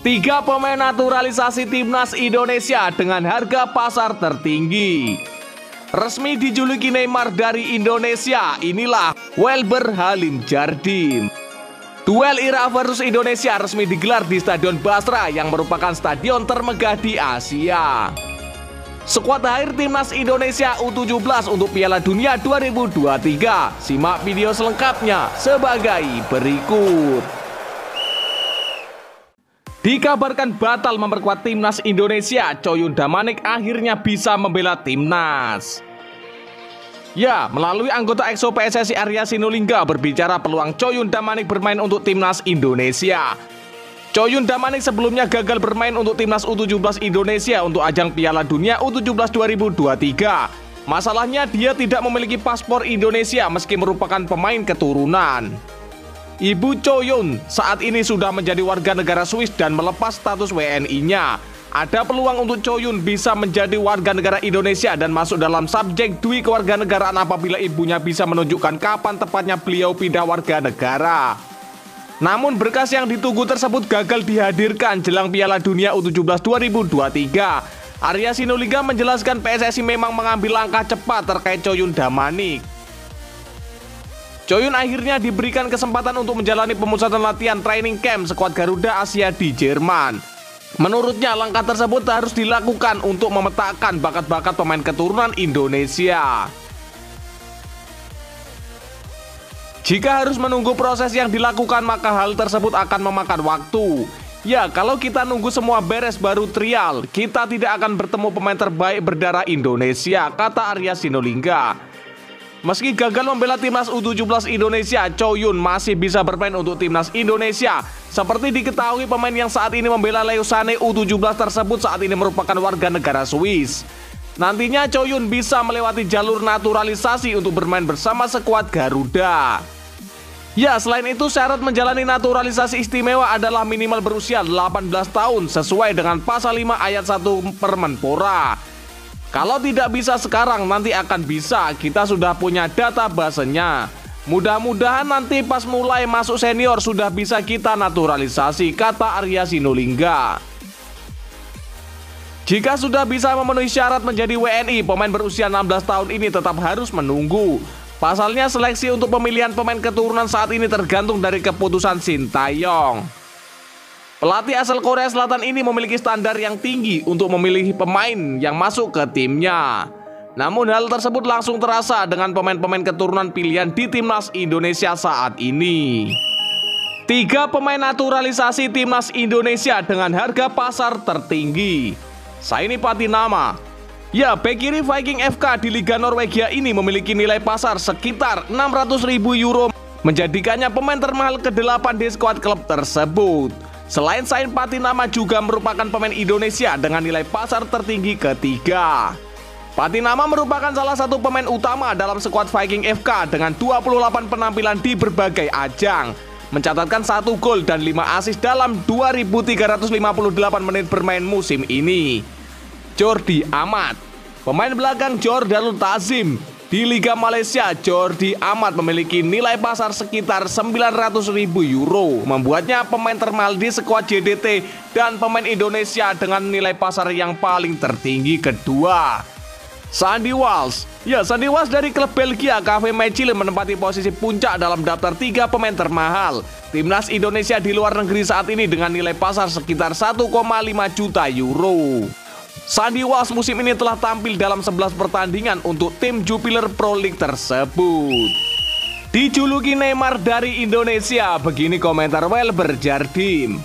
3 pemain naturalisasi timnas Indonesia dengan harga pasar tertinggi. Resmi dijuluki Neymar dari Indonesia, inilah Welber Halim Jardim. Duel Irak versus Indonesia resmi digelar di Stadion Basra yang merupakan stadion termegah di Asia. Skuad akhir timnas Indonesia U17 untuk Piala Dunia 2023. Simak video selengkapnya sebagai berikut. Dikabarkan batal memperkuat timnas Indonesia, Coyun Damanik akhirnya bisa membela timnas. Ya, melalui anggota EXO PSSI Arya Sinulinga berbicara peluang Coyun Damanik bermain untuk timnas Indonesia. Coyun Damanik sebelumnya gagal bermain untuk timnas U17 Indonesia untuk ajang Piala Dunia U17 2023. Masalahnya dia tidak memiliki paspor Indonesia meski merupakan pemain keturunan. Ibu Coyun saat ini sudah menjadi warga negara Swiss dan melepas status WNI-nya. Ada peluang untuk Coyun bisa menjadi warga negara Indonesia dan masuk dalam subjek dui kewarganegaraan apabila ibunya bisa menunjukkan kapan tepatnya beliau pindah warga negara. Namun berkas yang ditunggu tersebut gagal dihadirkan jelang Piala Dunia U17 2023. Arya Sinulinga menjelaskan PSSI memang mengambil langkah cepat terkait Coyun Damanik. Coyun akhirnya diberikan kesempatan untuk menjalani pemusatan latihan training camp skuad Garuda Asia di Jerman. Menurutnya langkah tersebut harus dilakukan untuk memetakan bakat-bakat pemain keturunan Indonesia. Jika harus menunggu proses yang dilakukan maka hal tersebut akan memakan waktu. Ya, kalau kita nunggu semua beres baru trial, kita tidak akan bertemu pemain terbaik berdarah Indonesia, kata Arya Sinulinga. Meski gagal membela timnas U17 Indonesia, Coyun masih bisa bermain untuk timnas Indonesia. Seperti diketahui pemain yang saat ini membela Leo Sané U17 tersebut saat ini merupakan warga negara Swiss. Nantinya Coyun bisa melewati jalur naturalisasi untuk bermain bersama skuad Garuda. Ya, selain itu syarat menjalani naturalisasi istimewa adalah minimal berusia 18 tahun sesuai dengan pasal 5 ayat 1 Permenpora. Kalau tidak bisa sekarang, nanti akan bisa. Kita sudah punya databasenya. Mudah-mudahan nanti pas mulai masuk senior sudah bisa kita naturalisasi, kata Arya Sinulinga. Jika sudah bisa memenuhi syarat menjadi WNI, pemain berusia 16 tahun ini tetap harus menunggu. Pasalnya seleksi untuk pemilihan pemain keturunan saat ini tergantung dari keputusan Shin Tae-yong. Pelatih asal Korea Selatan ini memiliki standar yang tinggi untuk memilih pemain yang masuk ke timnya. Namun hal tersebut langsung terasa dengan pemain-pemain keturunan pilihan di timnas Indonesia saat ini. 3 pemain naturalisasi timnas Indonesia dengan harga pasar tertinggi. Saini Patinama. Ya, bek kiri Viking FK di Liga Norwegia ini memiliki nilai pasar sekitar 600.000 euro, menjadikannya pemain termahal ke-8 di skuad klub tersebut. Selain Sain Patinama juga merupakan pemain Indonesia dengan nilai pasar tertinggi ketiga. Patinama merupakan salah satu pemain utama dalam skuad Viking FK dengan 28 penampilan di berbagai ajang, mencatatkan 1 gol dan 5 assist dalam 2.358 menit bermain musim ini. Jordi Amat, pemain belakang Jordanul Tazim. Di Liga Malaysia, Jordi Amat memiliki nilai pasar sekitar 900.000 euro, membuatnya pemain termahal di skuad JDT dan pemain Indonesia dengan nilai pasar yang paling tertinggi kedua. Sandy Walsh. Ya, Sandy Walsh dari klub Belgia KV Mechelen menempati posisi puncak dalam daftar 3 pemain termahal timnas Indonesia di luar negeri saat ini dengan nilai pasar sekitar 1,5 juta euro. Sandy Walsh musim ini telah tampil dalam 11 pertandingan untuk tim Jupiler Pro League tersebut. Dijuluki Neymar dari Indonesia, begini komentar Welber Jardim.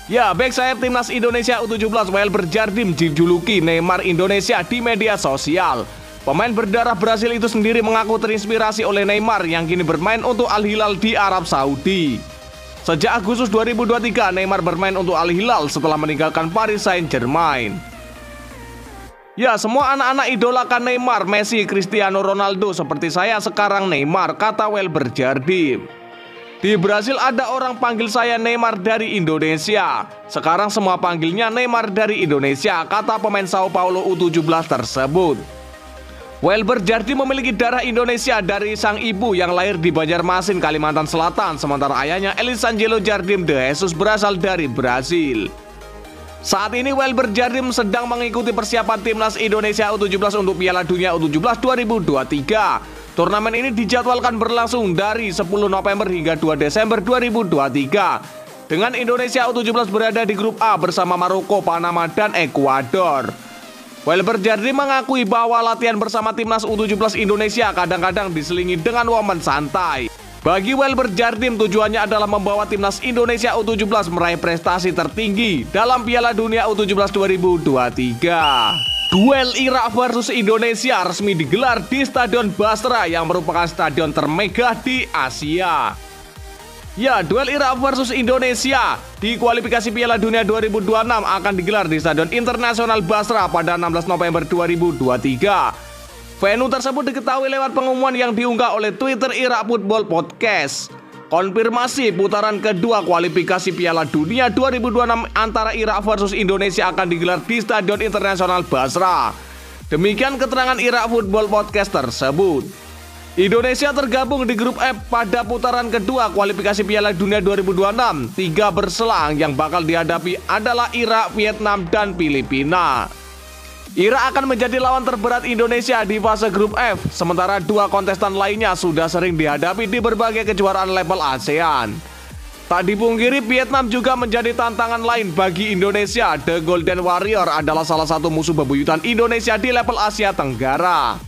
Ya, bek sayap timnas Indonesia U17 Welber Jardim dijuluki Neymar Indonesia di media sosial. Pemain berdarah Brasil itu sendiri mengaku terinspirasi oleh Neymar yang kini bermain untuk Al Hilal di Arab Saudi. Sejak Agustus 2023, Neymar bermain untuk Al Hilal setelah meninggalkan Paris Saint-Germain. Ya, semua anak-anak idolakan Neymar, Messi, Cristiano Ronaldo seperti saya sekarang Neymar, kata Welber Jardim. Di Brasil ada orang panggil saya Neymar dari Indonesia. Sekarang semua panggilnya Neymar dari Indonesia, kata pemain Sao Paulo U17 tersebut. Welber Jardim memiliki darah Indonesia dari sang ibu yang lahir di Banjarmasin, Kalimantan Selatan, sementara ayahnya Elisangelo Jardim de Jesus berasal dari Brasil. Saat ini Welber Jardim sedang mengikuti persiapan timnas Indonesia U17 untuk Piala Dunia U17 2023. Turnamen ini dijadwalkan berlangsung dari 10 November hingga 2 Desember 2023. Dengan Indonesia U17 berada di grup A bersama Maroko, Panama, dan Ekuador. Welber Jardim mengakui bahwa latihan bersama timnas U17 Indonesia kadang-kadang diselingi dengan momen santai. Bagi Welber Jardim, tujuannya adalah membawa timnas Indonesia U17 meraih prestasi tertinggi dalam Piala Dunia U17 2023. Duel Irak versus Indonesia resmi digelar di Stadion Basra yang merupakan stadion termegah di Asia. Ya, duel Irak versus Indonesia di kualifikasi Piala Dunia 2026 akan digelar di Stadion Internasional Basra pada 16 November 2023. Venue tersebut diketahui lewat pengumuman yang diunggah oleh Twitter Irak Football Podcast. Konfirmasi putaran kedua kualifikasi Piala Dunia 2026 antara Irak versus Indonesia akan digelar di Stadion Internasional Basra. Demikian keterangan Irak Football Podcast tersebut. Indonesia tergabung di grup F pada putaran kedua kualifikasi Piala Dunia 2026. 3 berselang yang bakal dihadapi adalah Irak, Vietnam, dan Filipina. Irak akan menjadi lawan terberat Indonesia di fase grup F, sementara 2 kontestan lainnya sudah sering dihadapi di berbagai kejuaraan level ASEAN. Tak dipungkiri, Vietnam juga menjadi tantangan lain bagi Indonesia. The Golden Warrior adalah salah satu musuh bebuyutan Indonesia di level Asia Tenggara.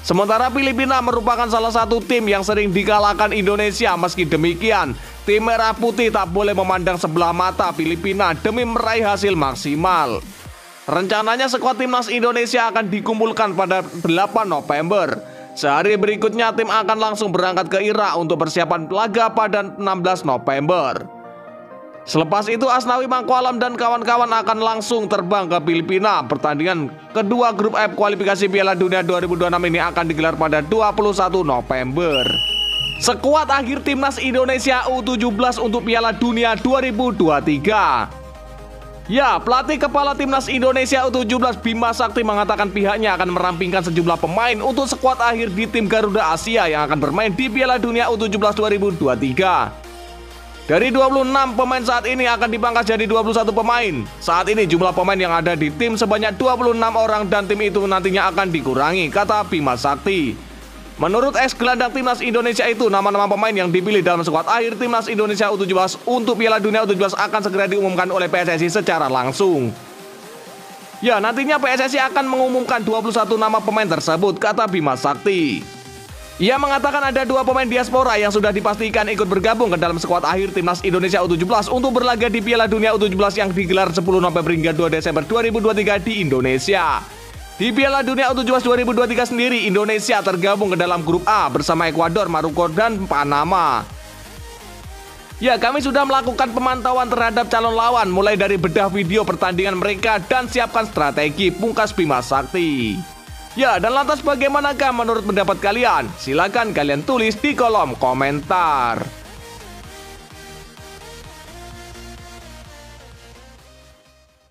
Sementara Filipina merupakan salah satu tim yang sering dikalahkan Indonesia. Meski demikian, tim Merah Putih tak boleh memandang sebelah mata Filipina demi meraih hasil maksimal. Rencananya skuad timnas Indonesia akan dikumpulkan pada 8 November. Sehari berikutnya tim akan langsung berangkat ke Irak untuk persiapan laga pada 16 November. Selepas itu Asnawi Mangkualam dan kawan-kawan akan langsung terbang ke Filipina. Pertandingan kedua grup F kualifikasi Piala Dunia 2026 ini akan digelar pada 21 November. Skuad akhir timnas Indonesia U17 untuk Piala Dunia 2023. Ya, pelatih kepala timnas Indonesia U17 Bima Sakti mengatakan pihaknya akan merampingkan sejumlah pemain untuk skuad akhir di tim Garuda Asia yang akan bermain di Piala Dunia U17 2023. Dari 26 pemain saat ini akan dipangkas jadi 21 pemain. Saat ini jumlah pemain yang ada di tim sebanyak 26 orang dan tim itu nantinya akan dikurangi, kata Bima Sakti. Menurut ex-gelandang timnas Indonesia itu, nama-nama pemain yang dipilih dalam skuad akhir timnas Indonesia U17 untuk Piala Dunia U17 akan segera diumumkan oleh PSSI secara langsung. Ya, nantinya PSSI akan mengumumkan 21 nama pemain tersebut, kata Bima Sakti. Ia mengatakan ada 2 pemain diaspora yang sudah dipastikan ikut bergabung ke dalam skuad akhir timnas Indonesia U17 untuk berlaga di Piala Dunia U17 yang digelar 10 November hingga 2 Desember 2023 di Indonesia. Di Piala Dunia U17 2023 sendiri, Indonesia tergabung ke dalam grup A bersama Ekuador, Maroko, dan Panama. Ya, kami sudah melakukan pemantauan terhadap calon lawan, mulai dari bedah video pertandingan mereka dan siapkan strategi, pungkas Bima Sakti. Ya, dan lantas bagaimanakah menurut pendapat kalian? Silakan kalian tulis di kolom komentar.